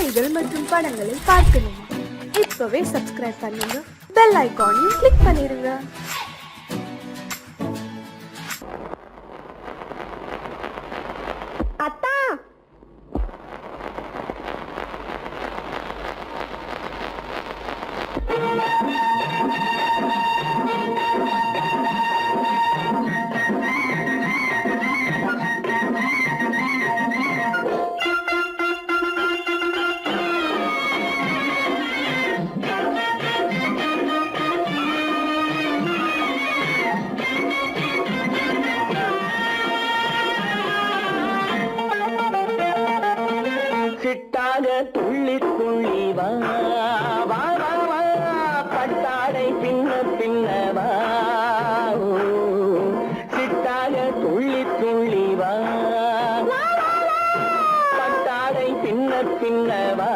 கதைகள் மற்றும் படங்களை பார்க்கணுமா? இப்பவே சப்ஸ்கிரைப் பண்ணுங்க, பெல் ஐகானையும் கிளிக் பண்ணிருங்க. அத்தா, சிட்டாக துள்ளி துள்ளி வா வா வா வா, பட்டாடை பின்ன பின்னவா, சிட்டாக துள்ளி துள்ளி வா, பட்டாடை பின்ன பின்னவா.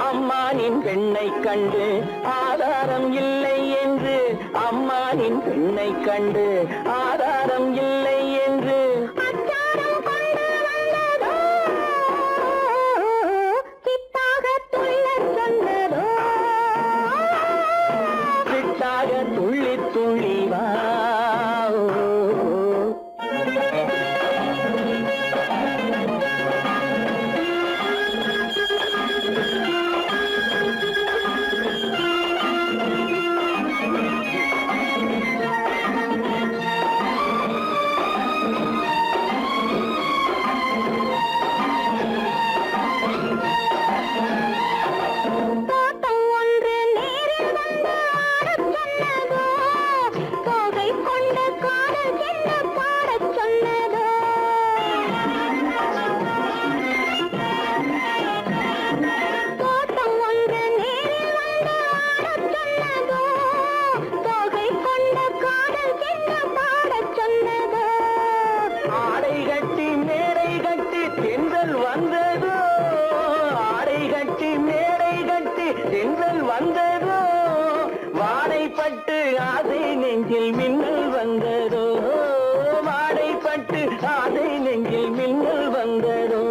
அம்மானின் பெண்ணை கண்டு ஆதாரம் இல்லை என்று, அம்மானின் பெண்ணை கண்டு ஆதாரம் இல்லை என்று சிட்டாக துள்ளி துள்ளி வா. ஆடை கட்டி மேடை கட்டி தென்றல் வந்ததோ, ஆடை கட்டி மேடை கட்டி தென்றல் வந்ததோ, வாடைப்பட்டு ஆசை நெஞ்சில் மின்னல் வந்ததோ, வாடைப்பட்டு ஆசை நெஞ்சில் மின்னல் வந்ததோ.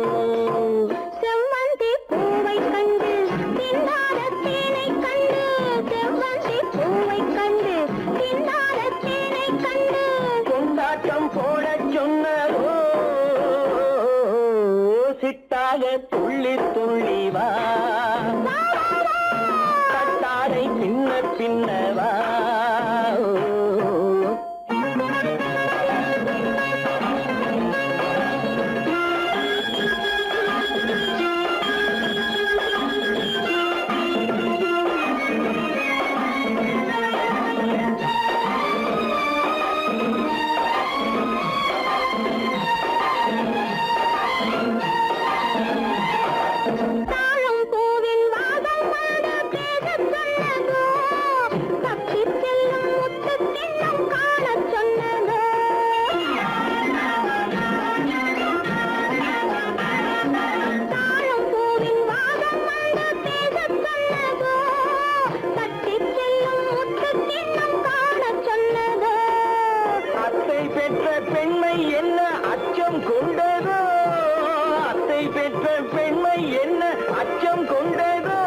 செவ்வந்தி பூவை கண்டு திண்டாட தேனை கண்டு, செவ்வந்தி பூவை கண்டு திண்டாட தேனை கண்டு, கொண்டாட்டம் போட சொன்னதோ, சிட்டாக துள்ளி துள்ளி வா, கட்டாடை பின்ன பின்னவா. தாழம் பூவின் வாசம் வந்து பேசச் சொன்னதோ, தப்பிச் செல்லும் முத்துக் கிண்ணம் காணச் சொன்னதோ, தாழம் பூவின் வாசம் வந்து பேசச் சொன்னதோ, தப்பிச் செல்லும் முத்துக் கிண்ணம் காணச் சொன்னதோ. அத்தை பெற்ற பெண்மை என்ன அச்சம் கொண்டதோ, அத்தை பெற்ற பெண்மை என்ன அச்சம் கொண்டதோ,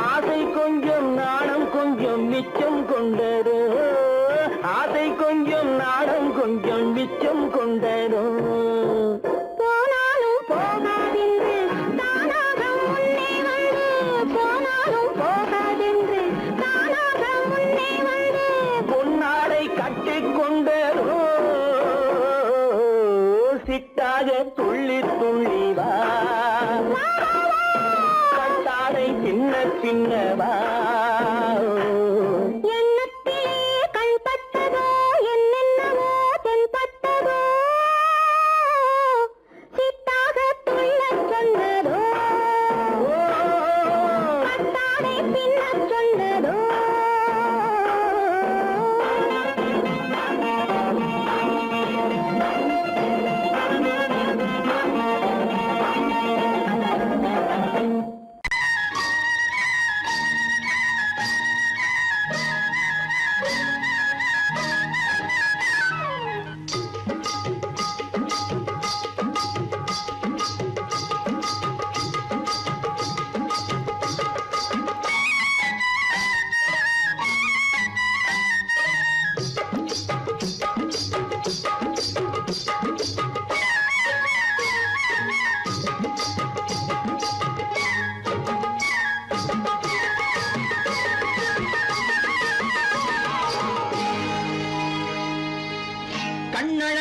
ஆசை கொஞ்சம் நாணம் கொஞ்சம் மிச்சம் கொண்டதோ, ஆசை கொஞ்சம் நாணம் கொஞ்சம் மிச்சம் கொண்டதோ. போனாலும் போகாதென்று தானாக முன்னே வந்து, போனாலும் போகாதென்று தானாக முன்னே வந்து, பொன்னாடை கட்டிக் கொண்டதோ, சிட்டாக துள்ளி துள்ளி வா, கட்டாடை சின்ன சின்னவா. எண்ணத்திலே கண்பட்டதோ என்னென்னவோ தென்பட்டதோ, சித்தாக துள்ளச் சொன்னதோ, கட்டாடை பின்னச்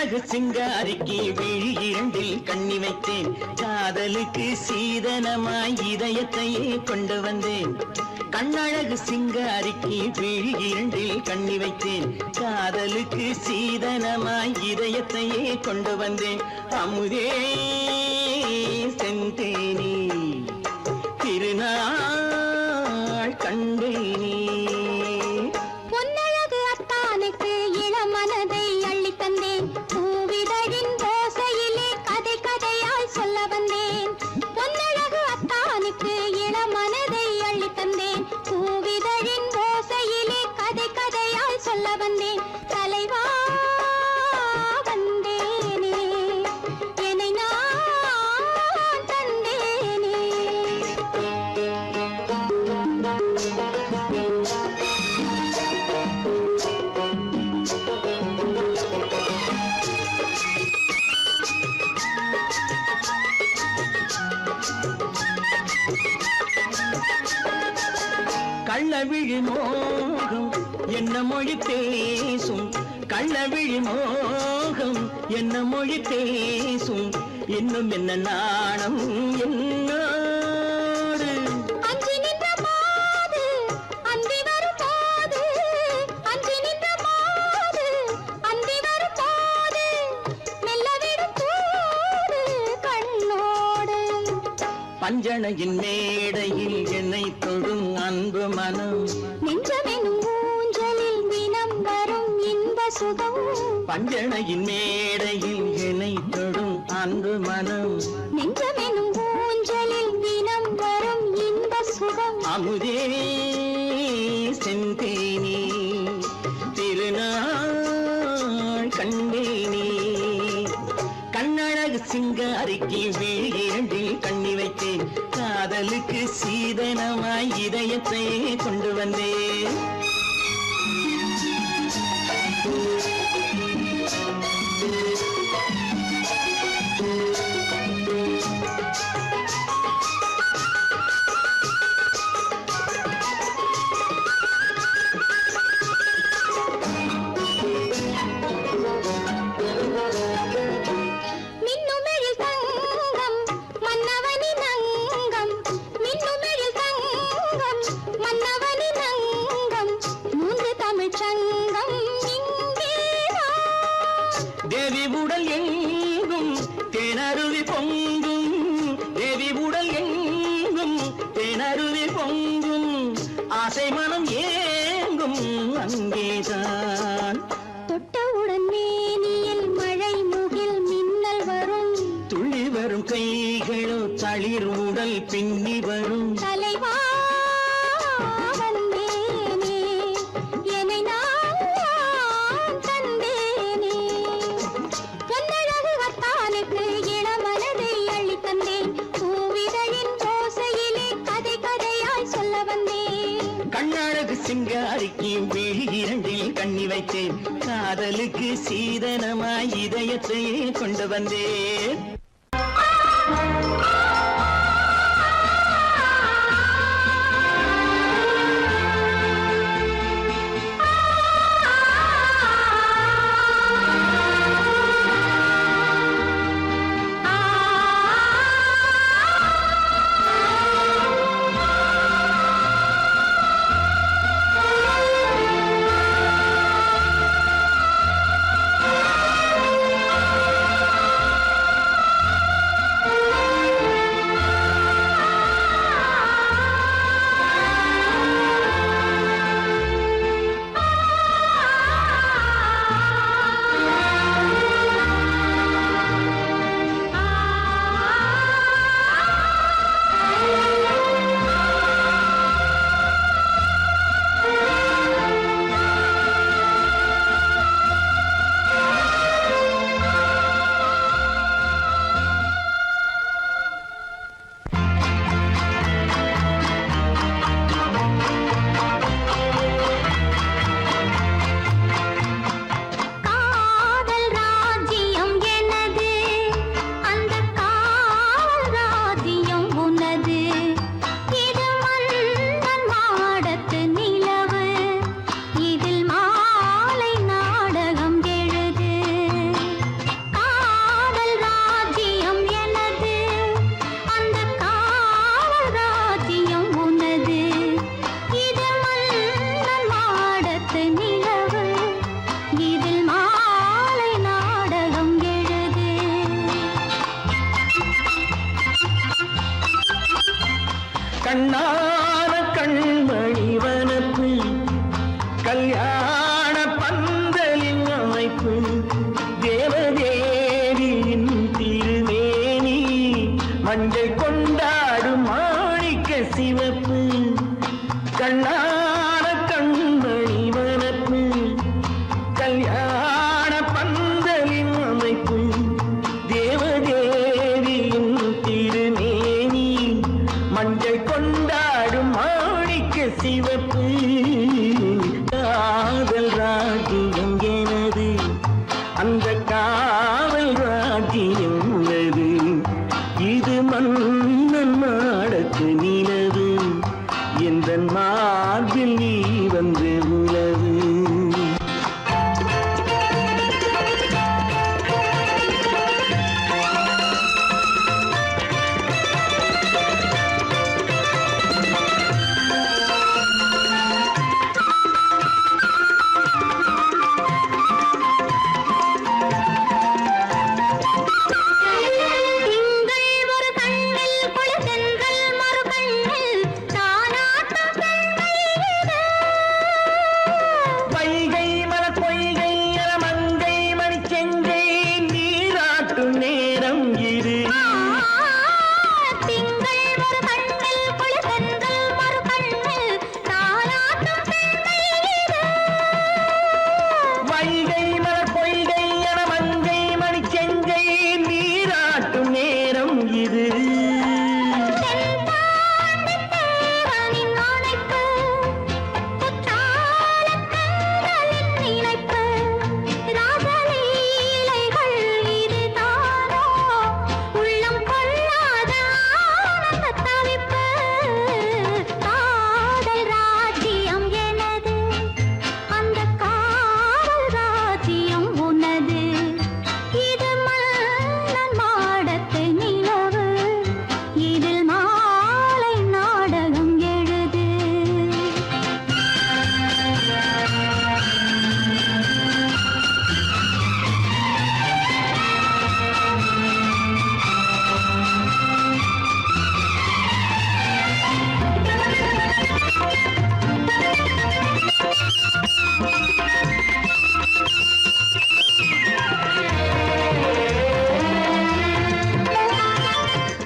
கண்ணழகு சிங்காரிக்கு விழி இரண்டில் கண்ணி வைத்தேன் காதலுக்கு சீதனமாய் இதயத்தையே கொண்டு வந்தேன் கண்ணழகு சிங்காரிக்கு விழி இரண்டில் கண்ணி வைத்தேன் காதலுக்கு சீதனமாய் இதயத்தையே கொண்டு வந்தேன் அமுதே செந்தேனே திருநாள் கண்டேனே பொன்னழகு அத்தானுக்கு இளமனதை அள்ளி தந்தேன் பூவிதழின் ஓசையிலே கதை கதையாய் சொல்ல வந்தேன் பொன்னழகு அத்தானுக்கு இளமனதை அள்ளி தந்தேன் பூவிதழின் ஓசையிலே கதை கதையாய் சொல்ல வந்தேன் தலைவா வந்தேனே என்னை நான் தந்தேனே கள்ளவிழி மோகம் என்ன மொழி பேசும் கள்ளவிழி மோகம் என்ன மொழி பேசும் இன்னும் என்ன நாணம் என்னோடு அஞ்சி நின்ற மாது அந்தி வரும் போது அஞ்சி நின்ற மாது அந்தி வரும் போது மெல்ல விடும் தூது கண்ணோடு பஞ்சணையின் மேடையில் என்னை தொடும் அன்பு மனம் நெஞ்சமெனும் ஊஞ்சலில் தினம் வரும் இன்ப சுகம் பஞ்சணையின் மேடையில் என்னை தொடும் அன்பு மனம் நெஞ்சமெனும் ஊஞ்சலில் தினம் வரும் இன்ப சுகம் அமுதே செந்தேனே திருநாள் கண்டேனே கண்ணழகு சிங்காரிக்கு விழி இரண்டில் கண்ணி வைத்தேன் காதலுக்கு சீதனமாய் இதயத்தை கொண்டு வந்தேன் மின்னுமெழில் தங்கம் மன்னவனின் அங்கம் மின்னுமெழில் தங்கம் மன்னவனின் அங்கம் மூன்று தமிழ்ச் சங்கம் இங்கேதான் தேவி உடல் எங்கும் தேனருவி பொங்கும் தேவி உடல் எங்கும் தேனருவி பொங்கும் ஆசை மனம் ஏங்கும் அங்கேதான் தொட்டவுடன் மேனியில் மழை முகில் மின்னல் வரும் துள்ளி வரும் கைகளோ தளிர் உடல் பின்னி வரும் தலைவா வந்தேனே என்னை நான் தந்தேனே பொன்னழகு அத்தானுக்கு இளமனதை அள்ளி தந்தேன் பூவிதழின் ஓசையிலே கதை கதையாய் சொல்ல வந்தேன் கண்ணழகு சிங்காரிக்கு விழி இரண்டில் கண்ணி வைத்தேன் காதலுக்கு சீதனமாய் இதயத்தையே கொண்டு வந்தேன் கல்யாண பந்தலின் அமைப்பு தேவதேவியின் திருமேனி மஞ்சள் கொண்டாடும் மாணிக்க சிவப்பு கண்ணான கண்மணி வனப்பு கல்யாண பந்தலின் அமைப்பு தேவதேவியின் திருமேனி மஞ்சள் கொண்டாடும் மாணிக்க சிவப்பு காதல் ராஜ்யம் எனது அந்த காவல் ராஜ்யம் உள்ளது இது மன்னன் மாடத்து நிலவு எந்த மார்பில் நீ வந்து உலவு திங்கள் ஒரு கண்ணில் குளிர்தென்றல் மறு கண்ணில் தானாட்டம் பெண்மையிது. வைகை மலர் பொய்கை என மங்கை மணி செங்கை நீராட்டும் நேரம் இது திங்கள் ஒரு கண்ணில் குளிர்தென்றல் மறு கண்ணில் தானாட்டம் பெண்மையிது. வைகை மலர் பொய்கை என மங்கை மணி செங்கை நீராட்டும் நேரம் இது தென்பாண்டித் தேவனின் ஆணைப்பு, குற்றாலக் கண்களின் நினைப்பு, ராசலீலைகள் இதுதானோ, உள்ளம் கொள்ளாத ஆனந்தத் தவிப்பு. காதல் ராஜ்யம் எனது, அந்த காவல் ராஜ்யம் உனது. இது மன்னன் மாடத்து நிலவு, இதில் மாலை நாடகம் எழுது.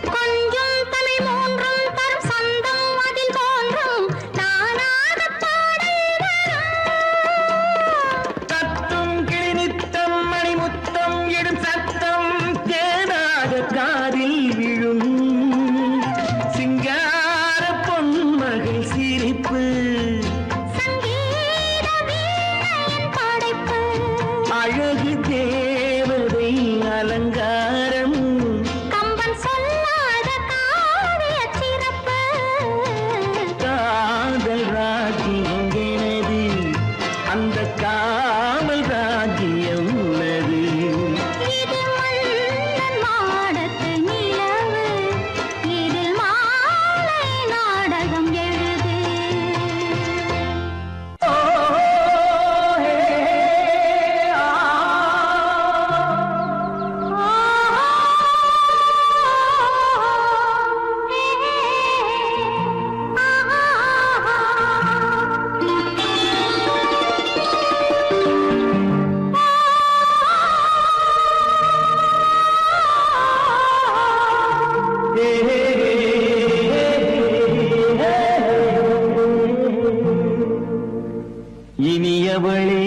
கொஞ்சம் தமிழ் மூன்றும் தரும் சந்தம் அதில் தோன்றும் நானாகப் பாடல் வரும். தத்தும் கிளி நித்தம் மணிமுத்தம் இடும் சத்தம் தேனாக காதில் விழும் சிங்கார பொன்மகள் சிரிப்பு சங்கீத வீணையின் படைப்பு, அழகு தேவதை அலங்காரம் கம்பன் சொல்லாத காவியச் சிறப்பு. காதல் ராஜ்யம் எனது அந்த காவல் ராஜ்யம் உள்ளது இது மன்னன் மாடத்து நிலவு, இதில் மாலை நாடகம் எழுது. ஓ, ஹே, ஆ. இனியவளே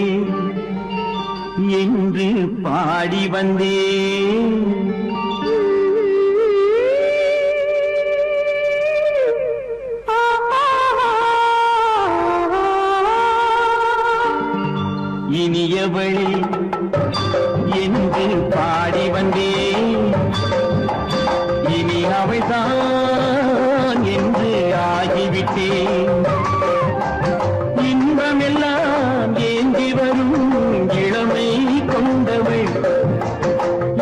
என்று பாடி வந்தேன் இனியவளே என்று பாடி வந்தேன் இனி அவள்தான் என்று ஆகிவிட்டேன் இன்பமெல்லாம் ஏந்தி வரும் இளமை கொண்டவள்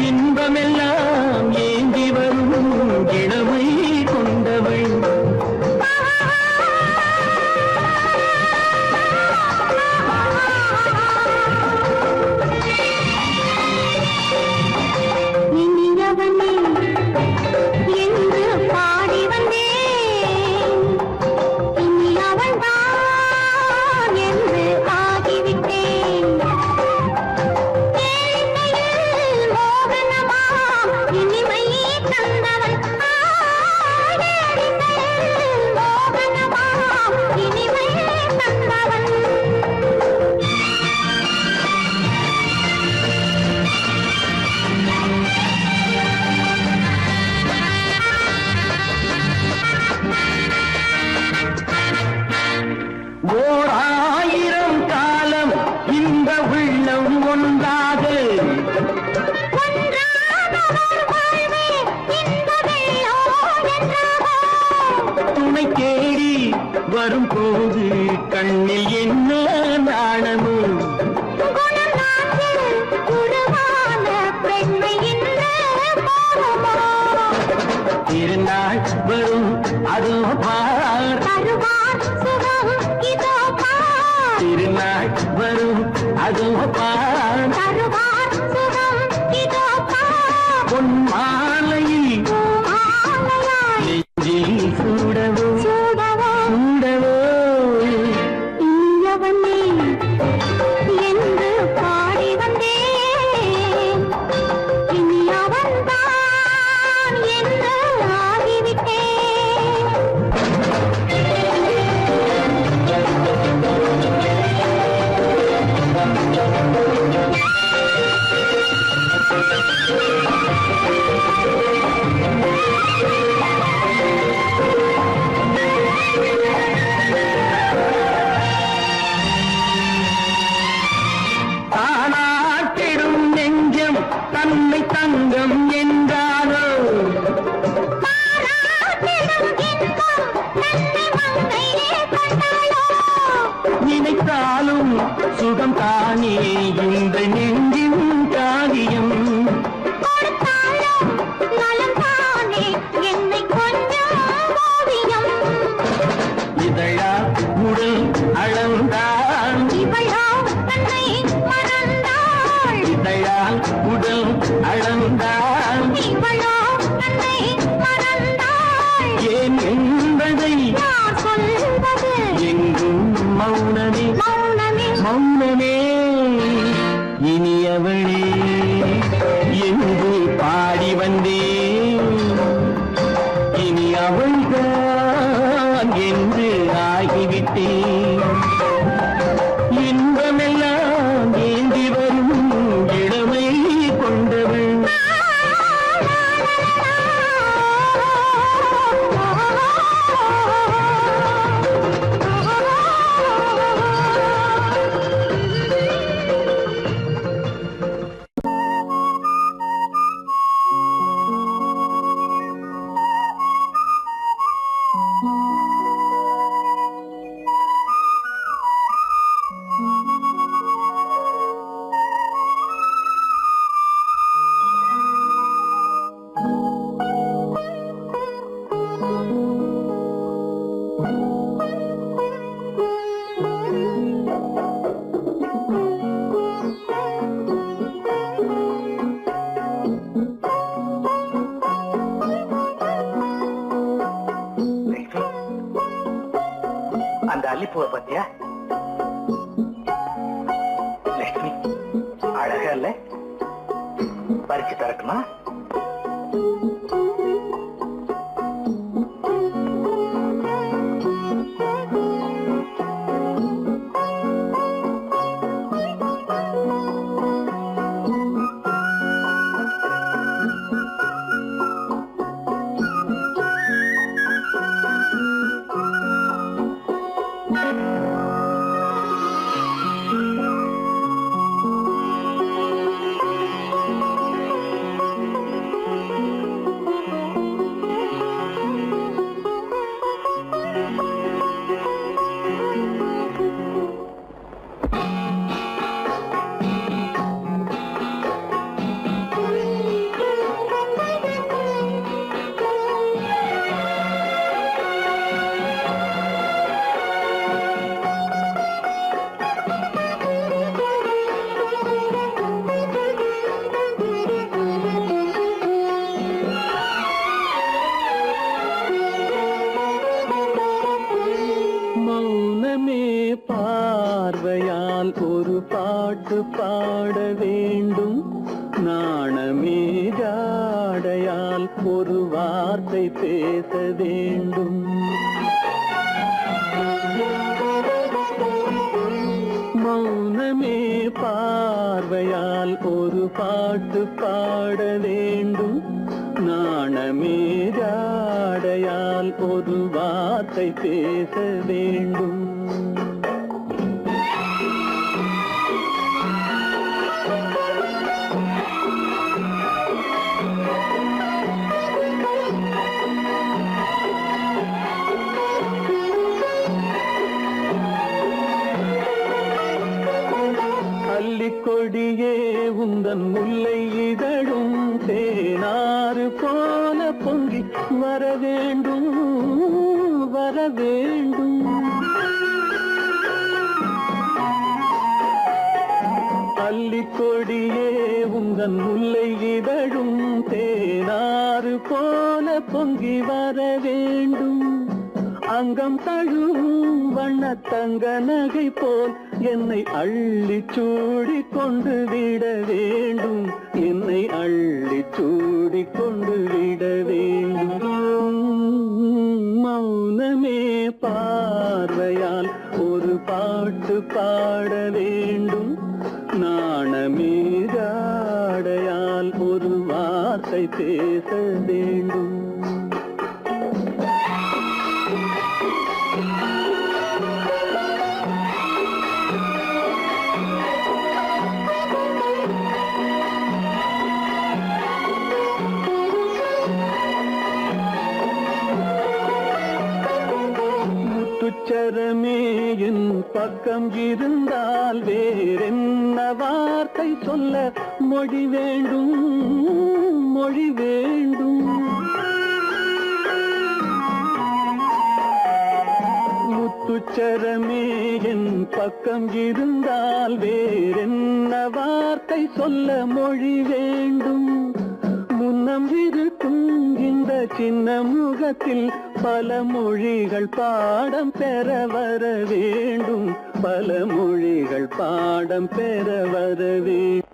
இன்பமெல்லாம் ஏந்தி வரும் இளமை கொண்டவள் அதோ பார் தருவார் சுகம் இதோ பார் பொன் மாலையில் மாலையாய் நெஞ்சில் சூடவோ சூடவோ சூடவோ இனியவனே என்று பாடி வந்தேன் இனியவன்தான் என்று ஆகிவிட்டேன் தானாட்டிடும் நெஞ்சம் தன்னை தங்கம் என்றாரோ பாராட்டிடும் இன்பம் தன்னை மங்கையே கண்டாளோ நினைத்தாலும் சுகம் தானே இந்த நெஞ்சின் காரியம் கொடுத்தாலும் நலம் தானே என்னை கொஞ்சம் ஓவியம் இதழா உடல் அளந்தான் இவளோ தன்னை மறந்தாள் இதழால் உடல் அளந்தான் இவளோ தன்னை மறந்தாள் ஏன் என்பதை யார் சொல்வது எங்கும் மௌனமே மௌனமே மௌனமே இனியவளே என்று பாடி வந்தேன் இனி அவள்தான் என்று ஆகிவிட்டேன் இன்பமெல்லாம் ஏந்தி வரும் இளமை கொண்டவள் அந்த அல்லிப்பூவை பத்தியா லட்சுமி அழகா இல்ல பறிச்சு தரட்டுமா பார்வையால் ஒரு பாட்டு பாட வேண்டும் நாணமே ஜாடையால் ஒரு வார்த்தை பேச வேண்டும் மௌனமே பார்வையால் ஒரு பாட்டு பாட வேண்டும் நாணமே ஜாடையால் ஒரு வார்த்தை பேச வேண்டும் கொடியே உந்தன் முல்லை இதழும் தேனாறு போல பொங்கி வர வேண்டும் வர வேண்டும் அதன் முல்லை இதழும் தேனாறு போல பொங்கி வர வேண்டும். அங்கம் தழுவும் வண்ணத்தங்க நகை போல் என்னை அள்ளி சூடி கொண்டு விட வேண்டும். என்னை அள்ளி சூடி கொண்டு விட வேண்டும். மௌனமே பார்வையால் ஒரு பாட்டு பாட வேண்டும். நாணமே ஜாடையால் ஒரு வார்த்தை பேச வேண்டும். முத்துச்சரமே என் பக்கம் இருந்தால் வேறென்ன வார்த்தை சொல்ல மொழி வேண்டும், மொழி வேண்டும். முத்துச்சரமே என் பக்கம் இருந்தால் வேறென்ன வார்த்தை சொல்ல மொழி வேண்டும். முன்னம் இருக்கும் இந்த சின்ன முகத்தில் பல மொழிகள் பாடம் பெற வர வேண்டும். பல மொழிகள் பாடம் பெற வர வேண்டும்.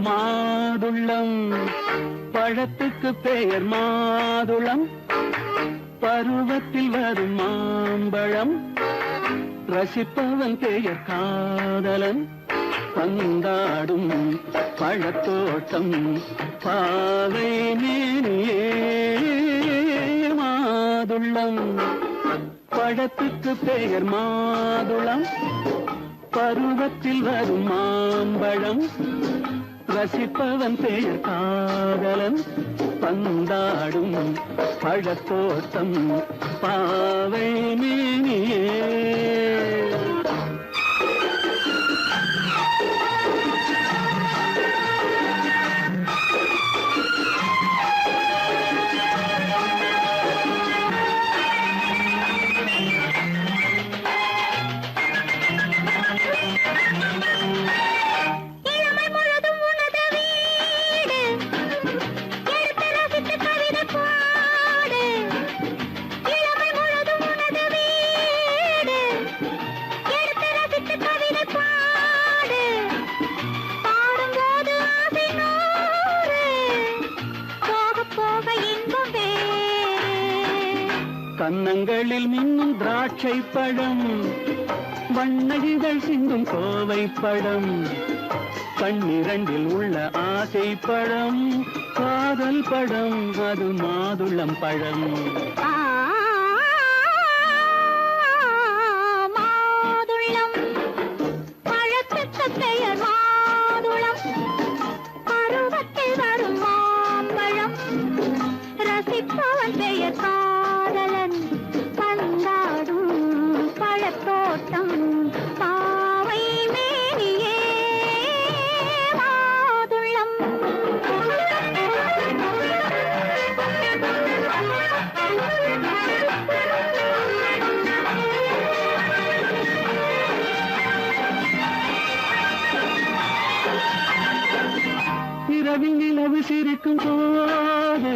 மாதுளம் பழத்துக்கு பெயர் மாதுளம், பருவத்தில் வரும் மாம்பழம். ரசிப்பவன் பெயர் காதலன், பந்தாடும் பழத்தோட்டம் பாவை மேனியே. மாதுளம் பழத்துக்கு பெயர் மாதுளம், பருவத்தில் வரும் மாம்பழம். ரசிப்பவன் பெயர் காதலன், பந்தாடும் பழத்தோட்டம் பாவை மேனியே. கன்னங்களில் மின்னும் திராட்சை பழம், வண்ணகிகள் சிந்தும் கோவை பழம். கண்ணிரண்டில் உள்ள ஆசை பழம், காதல் பழம், அது மாதுளம் பழம். மாதுளம் பழத்துக்கு பெயர் மாதுளம், பருவத்தில் வரும் மாம்பழம். ரசிப்பவன் பெயர் காதலன், பந்தாடும் பழத்தோட்டம் பாவை மேனியே. மாதுளம் இரவில் நிலவு சிரிக்கும் போது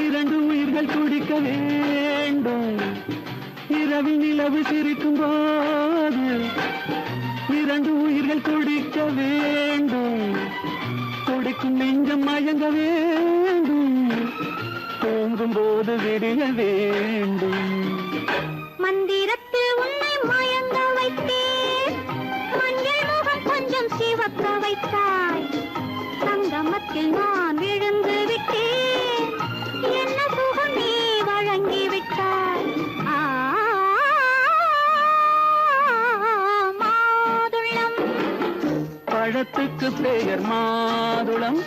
இரண்டு உயிர்கள் துடிக்க வேண்டும். இரவில் நிலவு சிரிக்கும் போது இரண்டு உயிர்கள் துடிக்க வேண்டும். துடிக்கும் நெஞ்சம் மயங்க வேண்டும், தூங்கும் போது விடிய வேண்டும். மந்திரத்தில் உன்னை மயங்க வைத்தேன், மஞ்சள் முகம் கொஞ்சம் சிவக்க வைத்தாய். சங்கமத்தில் நான் விழுந்து விட்டேன், என்ன சுகம் நீ வழங்கி விட்டாய். மாதுளம் பழத்துக்கு பெயர் மாதுளம்,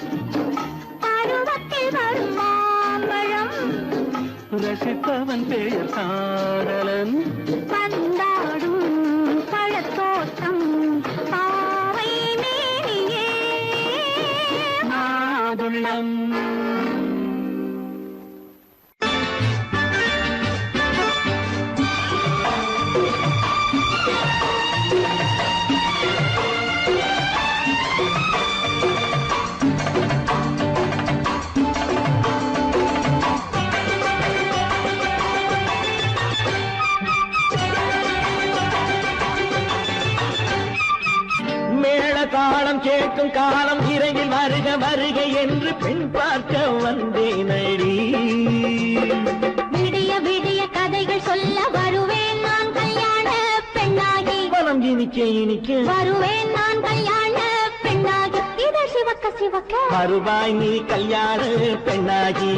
பருவத்தில் வரும் மாம்பழம். ரசிப்பவன் பெயர் காதலன், பந்தாடும் பழத்தோட்டம் தாளம் கேட்கும் காலம் விரைவில் வருக வருக என்று பெண் பார்க்க வந்தேனடி. விடிய விடிய கதைகள் சொல்ல வருவேன் நான் கல்யாண பெண்ணாகி. மனம் இனிக்க இனிக்க வருவேன் நான் கல்யாண பெண்ணாகி. இத சிவக்க சிவக்க வருவாய் நீ கல்யாண பெண்ணாகி.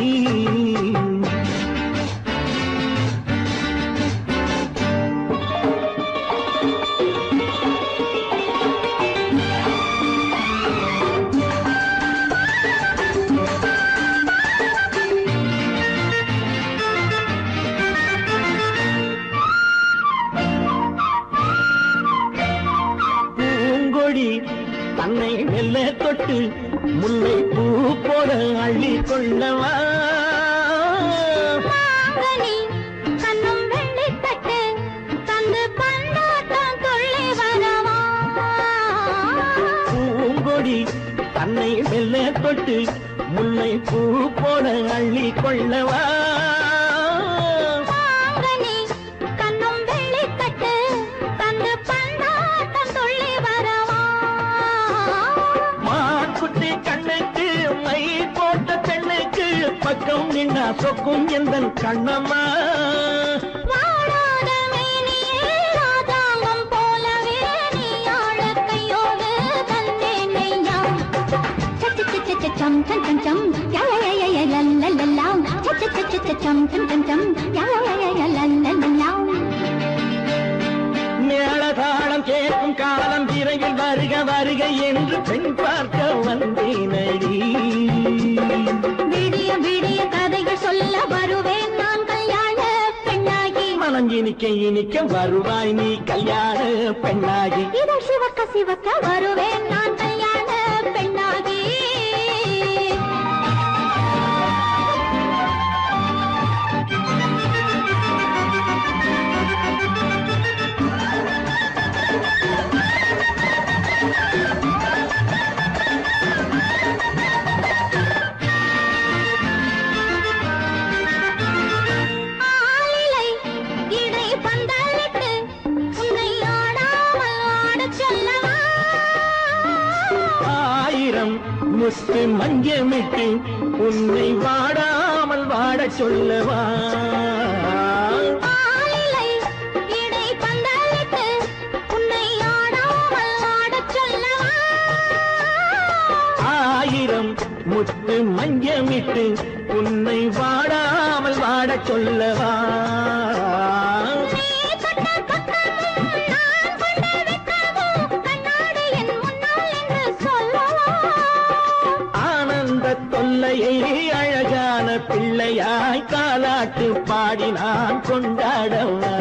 தன்னை மெல்ல தொட்டு முல்லை பூ போல அள்ளி கொள்ளவா. கண்ணும் வெள்ளி தட்டு தந்து பந்தாட்டம் தொள்ளி வரவா. பூங்கொடி தன்னை மெல்ல தொட்டு முல்லை பூ போல அள்ளி கொள்ளவா. கண்ணும் வெள்ளி தட்டு தந்து பந்தாட்டம் தொள்ளி வரவா. மாக்குட்டி கண்ணுக்கு மை போட்ட பெண்ணுக்கு பக்கம் நின்னா சொக்கும் எந்தன் கண்ணம்மா. வாழாத மேனியே ராஜாங்கம் போலவே நீ ஆள கையோடு தந்தேன் நெய்யா. சச்ச சச்ச சச்சம் சம் சம் சம் யய லல்லல்லாம். சச்ச சச்ச சச்சம் சம் சம் சம் யய லல்லல்லாம். மேளதாளம் கேட்கும் காலம் விரைவில் வருக வருக என்று பெண் பார்க்க வந்தேனடி. விடிய விடிய கதைகள் சொல்ல வருவேன் நான் கல்யாண பெண்ணாகி. மனம் இனிக்க இனிக்க வருவாய் நீ கல்யாண பெண்ணாகி. இத சிவக்க சிவக்க வருவேன் நான் கல்யாண பெண்ணாகி. முத்து மஞ்சமிட்டு உன்னை வாடாமல் வாட சொல்லவா. ஆயிரம் முத்து மஞ்சமிட்டு உன்னை வாடாமல் வாட சொல்லவா. தொல்லையை அழகான பிள்ளையாய் காலாட்டு பாடி நான் கொண்டாடவா.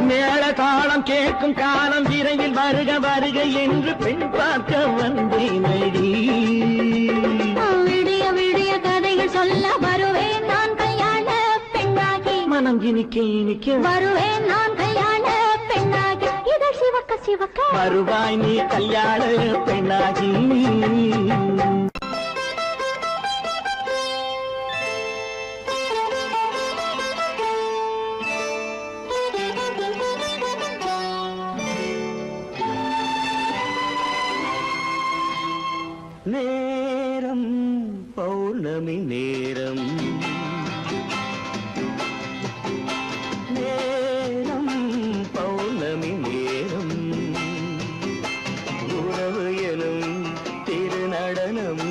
மேளதாளம் கேட்கும் காலம் விரைவில் வருக வருக என்று பெண் பார்க்க வந்தேனடி. விடிய விடிய கதைகள் சொல்ல வருவேன் நான் கல்யாண பெண்ணாகி. மனம் இனிக்க இனிக்க வருவேன் நான் கல்யாண பெண்ணாகி. இத சிவக்க சிவக்க வருவாய் நீ கல்யாண பெண்ணாகி. நேரம் பௌர்ணமி நேரம் பௌர்ணமி நேரம் உறவு எனும் திருநடனம்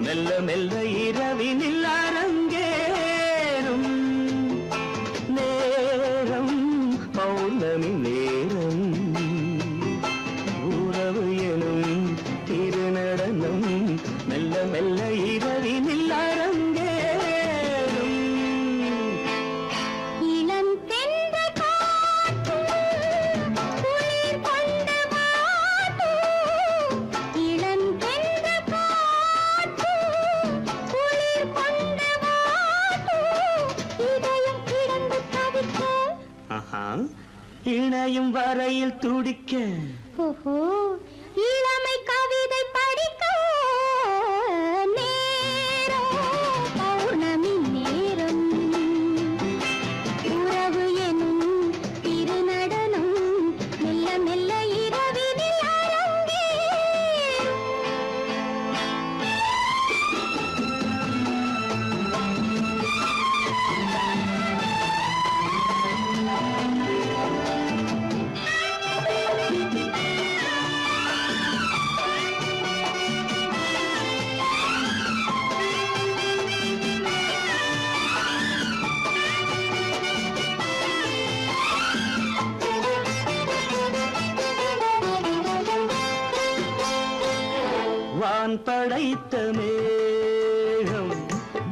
மெல்ல மெல்ல இரவினில் அரங்கேறும். நேரம் பௌர்ணமி நேரம் உறவு எனும் திருநடனம் மெல்ல மெல்ல இரவினில் அரங்கேறும். இணையும் வரையில் துடிக்க இளமை கவிதை படிக்க நேரம் பௌர்ணமி நேரம் உறவு எனும் படைத்த மேகம்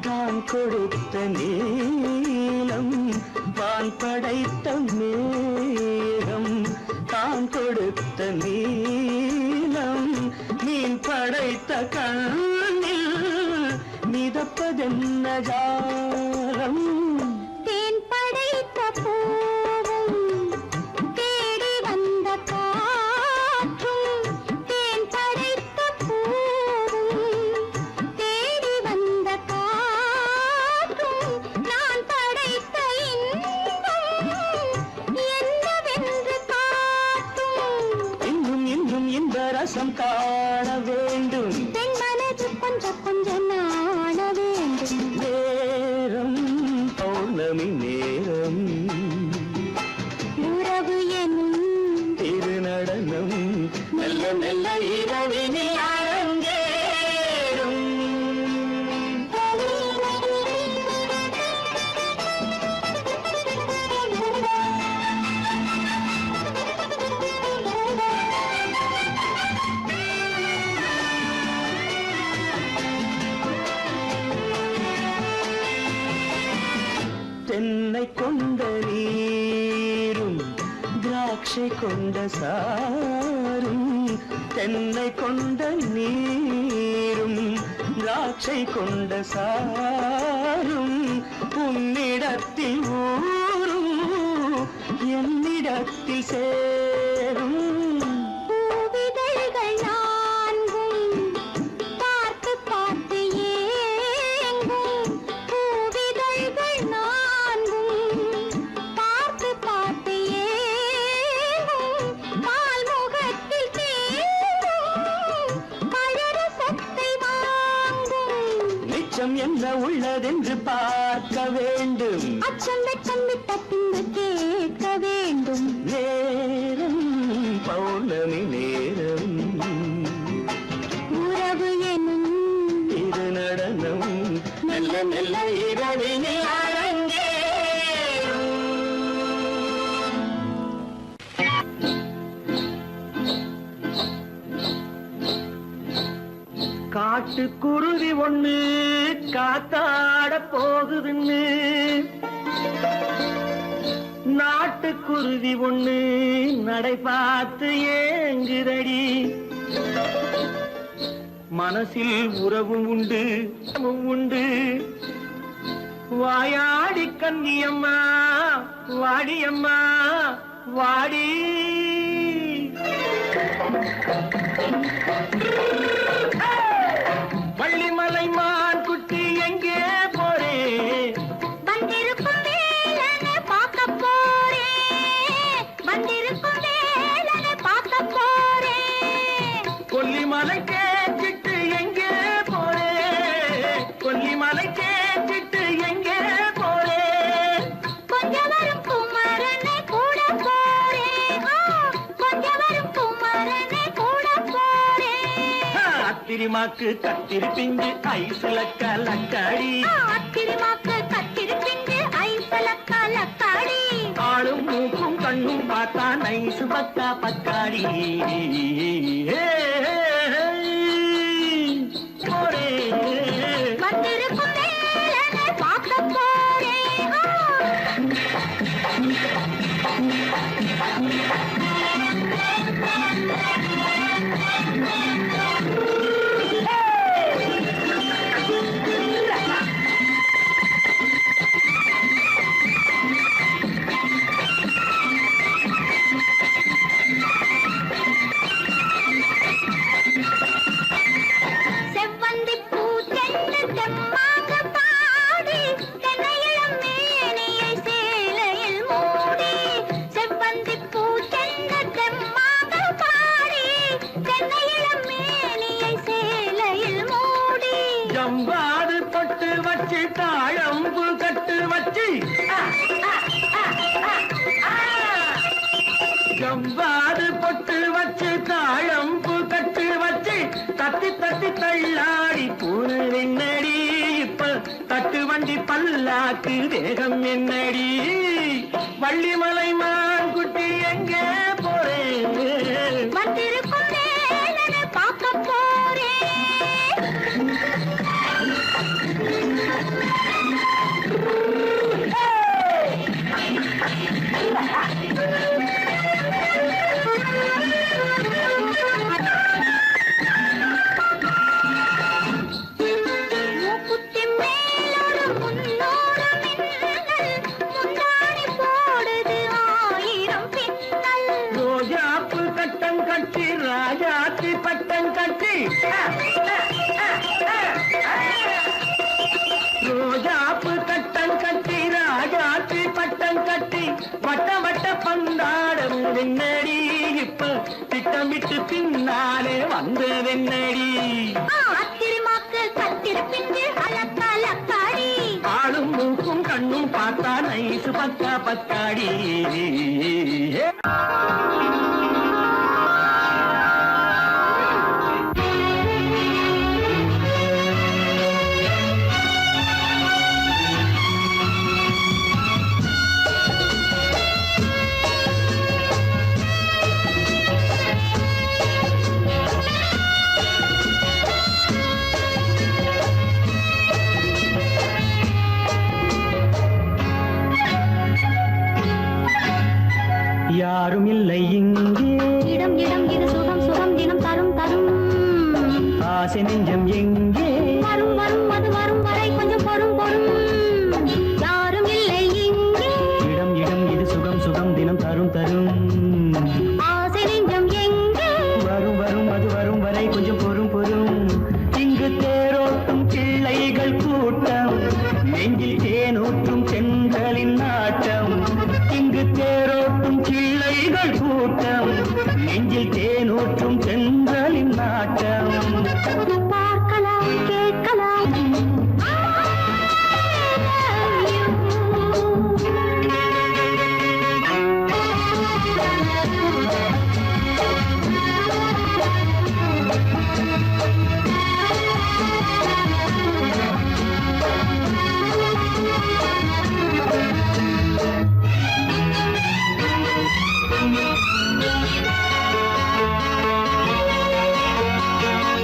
தான் கொடுத்த நீலம் வான் படைத்த மேகம் தான் கொடுத்த நீலம் மீன் படைத்த கண்ணில் மிதப்பதென்ன ஜாலம் தேன் படைத்த பூவும் தேடி வந்த காற்றும் தேன் படைத்த பூவும் தேடி வந்த காற்றும் நான் படைத்த இன்பம் என்னவென்று காட்டும் இன்னும் இன்னும் இந்த ரசம் காண வேண்டும் பெண் மனது கொஞ்சம் கொஞ்சம் நாண வேண்டும் நேரம் பௌர்ணமி நேரம் உறவு எனும் திருநடனம் மெல்ல மெல்ல இரவினில் அரங்கேறும் தென்னை கொண்ட நீரும் திராட்சை கொண்ட சாரும் தென்னை கொண்ட நீரும் திராட்சை கொண்ட சாரும் உன்னிடத்தில் ஊரும் என்னிடத்தில் சேரும் பூவிதழ்கள் நான்கும் பார்த்து பார்த்து ஏங்கும் பூவிதழ்கள் நான்கும் பார்த்து பார்த்து ஏங்கும் பால்முகத்தில் தேங்கும் பழரசத்தை வாங்கும் நிச்சம் என்ன உள்ளதென்று பார்க்க வேண்டும் அச்சம் வெச்சம் விட்ட பின்பு கேட்க வேண்டும் நேரம் பௌர்ணமி நேரம் உறவு எனும் இது நடனம் மெல்ல மெல்ல இரவினில் அரங்கேறும் காட்டுக்குருவி ஒண்ணு காத்தாட போகுதுன்னு நாட்டுக்குருவி ஒண்ணு நடை பார்த்து ஏங்குதடி மனசில் உறவும் உண்டு உண்டு வாயாடி கன்னியம்மா வாடியம்மா வாடி வள்ளிமலை மான் குட்டி எங்கே போறே வந்திருக்கும் வேலனை பார்க்க போறேன் வந்திருக்கும் வேலனை பார்க்க போறேன் கொல்லிமலை கேட்டுட்டு எங்கே போறே கொல்லிமலை கேட்டுட்டு எங்கே போறே கொஞ்சம் வரும் குமரனை கூட போறேன் கொஞ்சம் வரும் குமரனை கூட போறேன் அத்திரிமாக்கு கத்திரி பிஞ்சு ஐசுல கலக்காடி அத்திரிமாக்கு கத்திரி பிஞ்சு ஐசல கலக்காடி ஆளும் மூக்கும் கண்ணும் பார்த்தா நைசு பக்கா பக்காடி போரே வந்திருக்கும் வேலனை பார்க்க போறேன் செவ்வந்தி பூ தென்னு தெம்மாக பாடி தென்னையிளம் மேனியை சேலையில் மூடி செவ்வந்தி பூ தென்னு தெம்மாக பாடி தென்னையிளம் மேனியை சேலையில் மூடி ஜம்பாது பொட்டு வச்சு தாழம்பு கட்டு வச்சு ஜம்பாது பொட்டு வச்சு தாழம்பு கட்டு வச்சு தட்டி தட்டி தள்ளாடி பூரு என்னடி இப்ப தட்டு வண்டி பல்லாக்கு வேகம் என்னடி வள்ளிமலை மான் குட்டி எங்கே போறேன் வந்திருக்கும் வேலனை பார்க்க போறேன் மூக்குத்தி மேலோடு முன்னோடு மின்னல் முந்தாணி போடுது ஆயிரம் பின்னல் ரோஜாப்பு கட்டம் கட்டி ராஜாத்தி பட்டம் கட்டி ரோஜாப்பு கட்டம் கட்டி ராஜாத்தி பட்டம் கட்டி வட்ட வட்ட பந்தாடம் வெண்ணடி இப்ப திட்டமிட்டு பின்னாலே வந்த வெண்ணடி அத்திரிமாக்கு கத்திருப்பின்று அலக்கலக்காடி ஆளும் மூக்கும் கண்ணும் பார்த்தா நைசு பக்கா பக்காடி யாரும் இல்லை இங்கே இடம் இடம் இது சுகம் சுகம் தினம் தரும் தரும் ஆசை நெஞ்சம் எங்கே வரும் வரும் அது வரும் வரை கொஞ்சம் பொறும் பொறும் யாரும் இல்லை இங்கே இடம் இடம் இது சுகம் சுகம் தினம் தரும் தரும் ஆசை நெஞ்சம் எங்கே வரும் வரும் அது வரும் வரை கொஞ்சம் பொறும் பொறும் இங்கு தேரோட்டும் பிள்ளைகள் கூட்டம் நெஞ்சில் தேனூற்றும் பெண்களின் நாட்டம் இங்கு தேரோட்டும் பிள்ளைகள் கூட்டம் நெஞ்சில் தேனூற்றும் பெண்களின் நாட்டம் பார்க்கலாம் கேட்கலாம்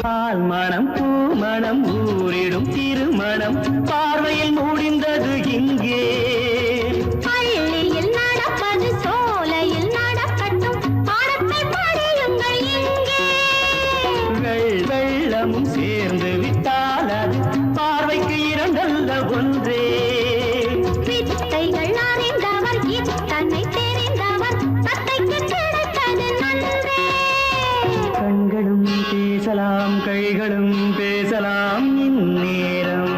பால் மனம் பூ மனம் ஊரிடும் திருமணம் பார்வையில் முடிந்தது இங்கே பள்ளியில் நடப்பது சோலையில் நடக்கட்டும் பாடத்தை படியுங்கள் இங்கே வெள்ளமும் சேர்ந்து விட்டால் அது பார்வைக்கு இரண்டல்ல ஒன்றே வித்தைகள் அறிந்தவர் இத்தனை தெரிந்தவர் தத்தைக்கு கிடைத்தது நன்றே கண்களும் பேசலாம் கைகளும் பேசலாம் இந்நேரம்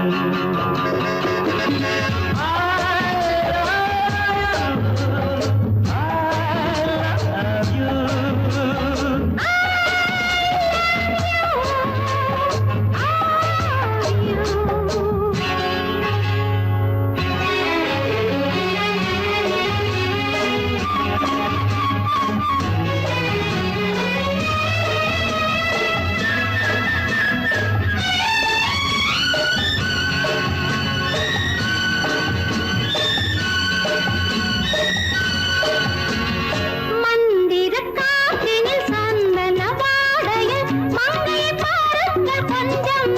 மந்திர காற்றினில் சந்தன வாடையில் மங்கையை பாருங்கள் கொஞ்சம்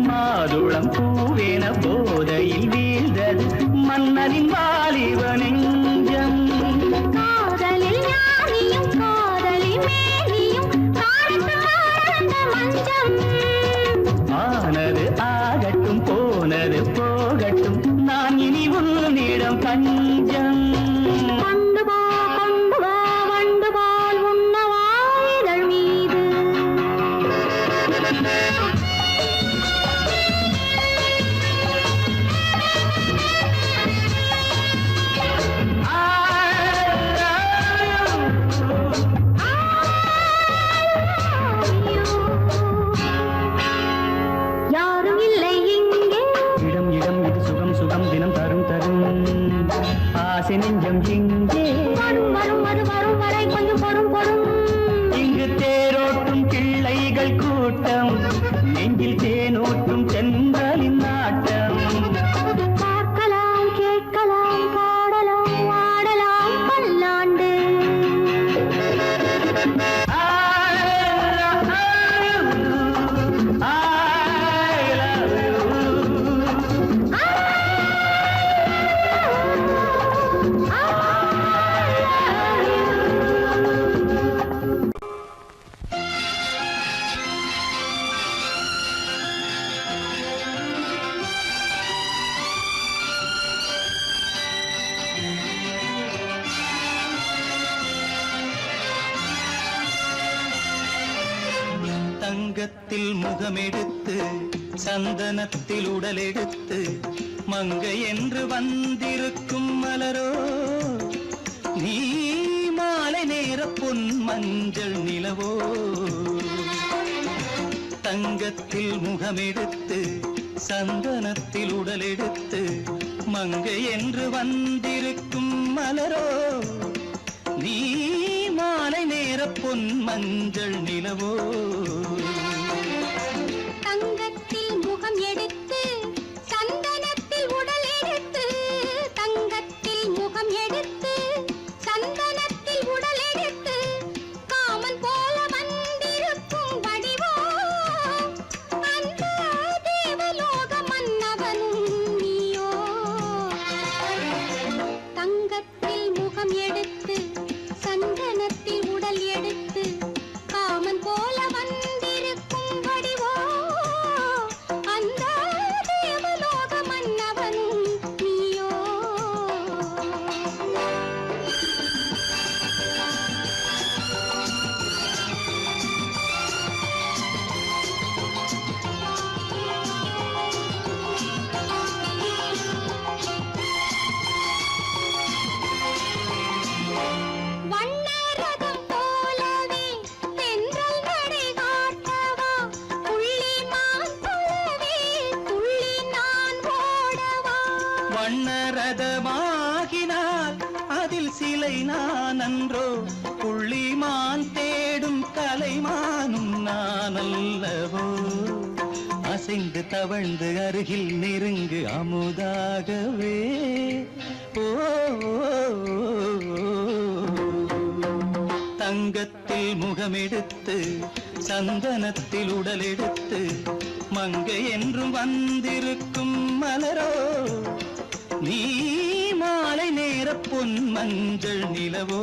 மாதுளம் பூவேன போதையில் வீழ்ந்தது மன்னரின் வாலிப நெஞ்சம் காதலில் ஞானியும் காதலி மேனியும் காணித்து வாழ்ந்த மஞ்சம் ஆனது ஆகட்டும் போனது போகட்டும் நான் இனி உன்னிடம் பஞ்சம் கொண்டு வா வண்டு போல் உண்ணவா இதழ் மீது யாரும் இல்லை இங்கே இடம் இடம் இது சுகம் சுகம் தினம் தரும் தரும் ஆசை நெஞ்சம் இங்கே வரும் வரும் அது வரும் வரை கொஞ்சம் பொறும் பொறும் இங்கு தேரோட்டும் பிள்ளைகள் கூட்டம் நெஞ்சில் தேனூற்றும் சென்றலின் நாட்டம் பார்க்கலாம் கேட்கலாம் பாடலாம் ஆடலாம் பல்லாண்டு I love you. தங்கத்தில் முகமெடுத்து சந்தனத்தில் உடலெடுத்து மங்கை என்று வந்திருக்கும் மலரோ நீ மாலை நேர பொன் மஞ்சள் நிலவோ தங்கத்தில் முகமெடுத்து சந்தனத்தில் உடலெடுத்து மங்கை என்று வந்திருக்கும் மலரோ நீ மாலை நேர பொன் மஞ்சள் நிலவோ தங்கத்தில் முகம் எடுத்து சந்தனத்தில் உடல் எடுத்து தங்கத்தில் முகம் எடுத்து சந்தனத்தில் உடல் எடுத்து காமன் போல வந்திருக்கும் வடிவோ அந்த தேவலோக மன்னவனும் நீயோ தங்கத்தில் முகம் எடுத்து சந்தனத்தில் உடல் எடுத்து காமன் போல வந்திருக்கும் வடிவோ அந்த தேவலோக மன்னவனும் நீயோ வண்ணரதம் போலவே தென்றல் நடை காட்டவா புள்ளிமான் போலவே துள்ளி நான் ஓடவா வண்ணரதமாகினால் அதில் சிலை நான் அன்றோ புள்ளிமான் தேடும் கலைமானும் நான் அல்லவோ அசைந்து தவழ்ந்து அருகில் நெருங்கு அமுதாகவே ஓ தங்கத்தில் முகமெடுத்து சந்தனத்தில் உடலெடுத்து மங்கை என்றும் வந்திருக்கும் மலரோ நீ மாலை நேர பொன் மஞ்சள் நிலவோ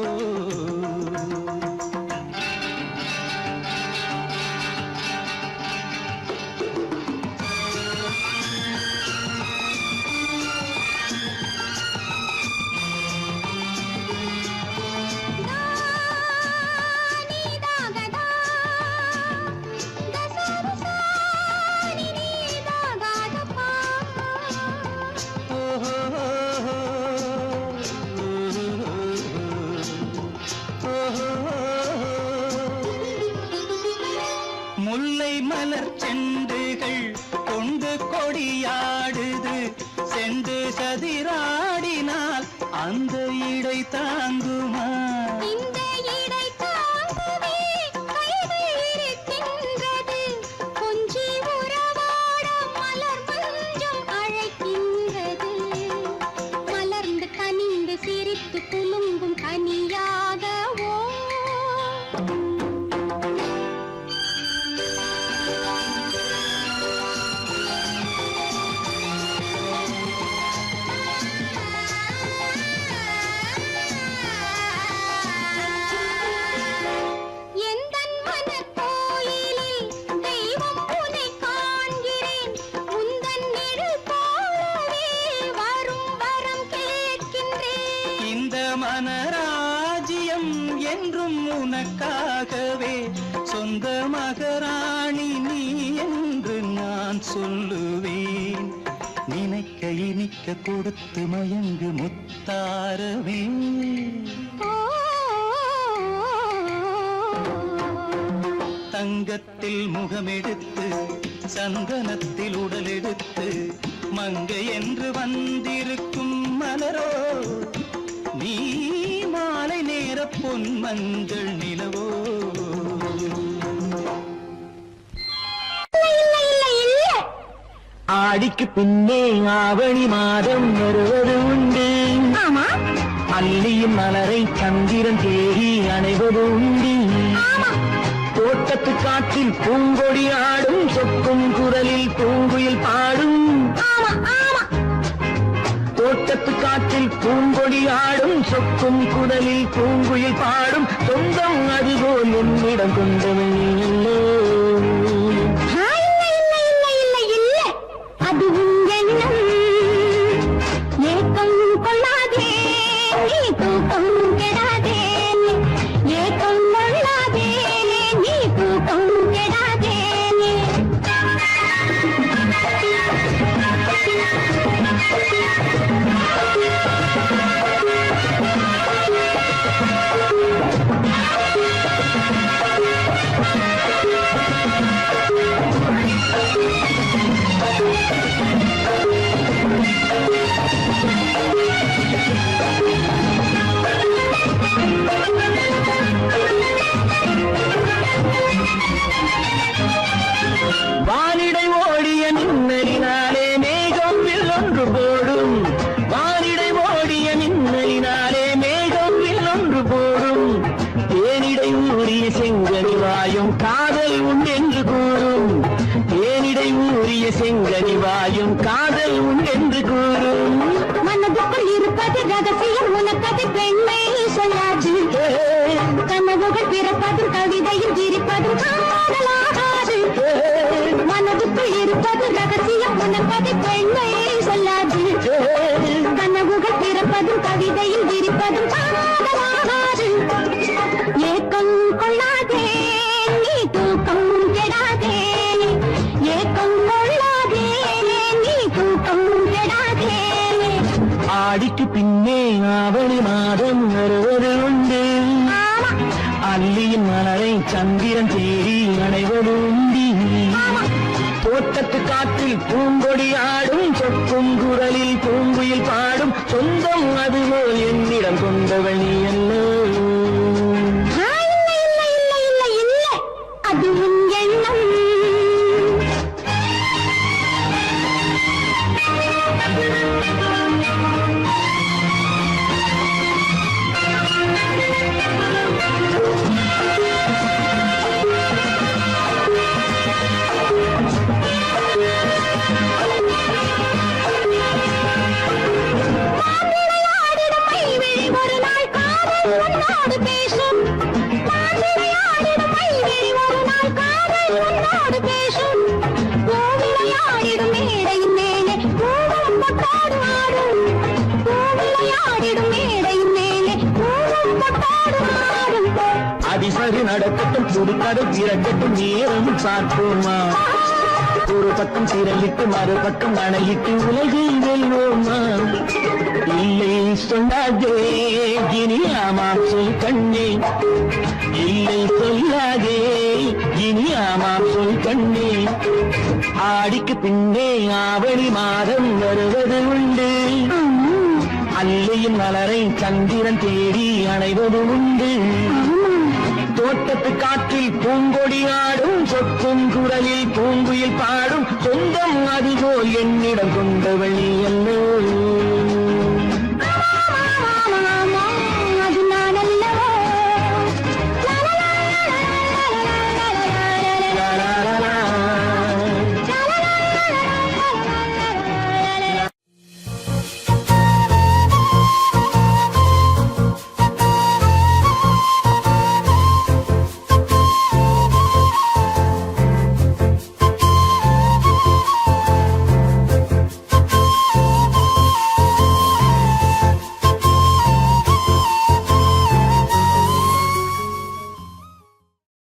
நீதாகதா தசரசா நீதாகதப்பா முல்லை மலர் செண்டுகள் கொண்டு கொடியாடுது செண்டு சதிராடினால் அந்த இடை தாங்குமா இந்த இடை தாங்கவே கைகள் இருக்கின்றது கொஞ்சி உறவாட மலர் மஞ்சம் அழைக்கின்றது மலர்ந்து கனிந்து சிரித்து குலுங்கும் கனியாகவோ எந்தன் மனக்கோயிலில் தெய்வம் உன்னை காண்கிறேன் உந்தன் நிழல் போலவே வரும் வரம் கேட்கின்றேன் இந்த மனராஜ்யம் என்றும் உனக்காகவே சொந்த மகராணி நீ என்று நான் சொல்லுவேன் நினைக்க இனிக்க கொடுத்து மயங்கு முத்தாரவே தங்கத்தில் முகமெடுத்து சந்தனத்தில் உடலெடுத்து மங்கை என்று வந்திருக்கும் மலரோ நீ மாலை நேர பொன் மஞ்சள் நிலவோ ஆடிக்கு பின்னே ஆவணி மாதம் வருவது உண்டு அல்லியின் மலரை சந்திரன் தேடி அணைவது உண்டு தோட்டத்து காற்றில் பூங்கொடி ஆடும் சொக்கும் குரலில் பூங்குயில் பாடும் தோட்டத்து காற்றில் பூங்கொடி ஆடும் சொக்கும் குரலில் பூங்குயில் பாடும் சொந்தம் அதுபோல் என்னிடம் கொண்டவன் இல்லை அது உன் எண்ணம் ஏக்கம் கொள்ளாதே நீ தூக்கம் கெடாதே ஏக்கம் கொள்ளாதே நீ தூக்கம் கெடாதே செங்கனிவாயும் காதல் உண்டென்று கூறும். மனதுக்குள் இருப்பது ரகசியம் உனக்கது பெண்மை சொல்லாது. கனவுகள் பிறப்பதும் கவிதையில் விரிப்பதும் காதலாகாது. மனதுக்குள் இருப்பது ரகசியம் உனக்கது பெண்மை சொல்லாது. கனவுகள் பிறப்பதும் கவிதையில் விரிப்பதும் காதலாகாது. ஏக்கம் கொள்ளாதே நீ தூக்கம் கெடாதே. ஏக்கம் கொள்ளாதே நீ தூக்கம் கெடாதே. ஆடிக்கு பின்னே ஆவணி மாதம் வருவது உண்டு. அல்லியின் மலரை சந்திரன் தேடி அடைவது உண்டி. தோட்டத்து காற்றில் பூங்கொடி ஆடும் சொக்கும் குரலில் பூங்குயில் பாடும் சொந்தம் அதுபோல் என்னிடம் கொண்டவள் நீ என்ன. இல்லை இல்லை இல்லை இல்லை இல்லை அது உன் எண்ணம். மாப்பிள்ளையாடிடும் மைவிழி ஒரு நாள் காதல் உன்னோடு பேசும். மாப்பிள்ளையாடிடும் மைவிழி ஒரு நாள் காதல் உன்னோடு பேசும். பூவிளையாடிடும் மேடையின் மேலே பூவும் பொட்டாடு ஆடும். பூவிளையாடிடும் மேடையின் மேலே பூவும் பொட்டாடு ஆடும். அதிசரி நடக்கட்டும் புதுக்கதை திறக்கட்டும் நேரம் பார்ப்போமா. ஒரு பக்கம் சீரலிட்டு மறுபக்கம் அணையிட்டு உலகை வெல்வோமா. இல்லை சொல்லாதே இனி ஆமாம் சொல் கண்ணே. இல்லை சொல்லாதே இனி ஆமாம் சொல் கண்ணே. ஆடிக்கு பின்னே ஆவணி மாதம் வருவது உண்டு. அல்லையின் மலரை சந்திரன் தேடி அணைவது உண்டு. தோட்டத்து காற்றில் பூங்கொடி ஆடும் சொக்கும் குரலில் பூங்குயில் பாடும் சொந்தம் அதுபோல் என்னிடம் கொண்டவள் நீ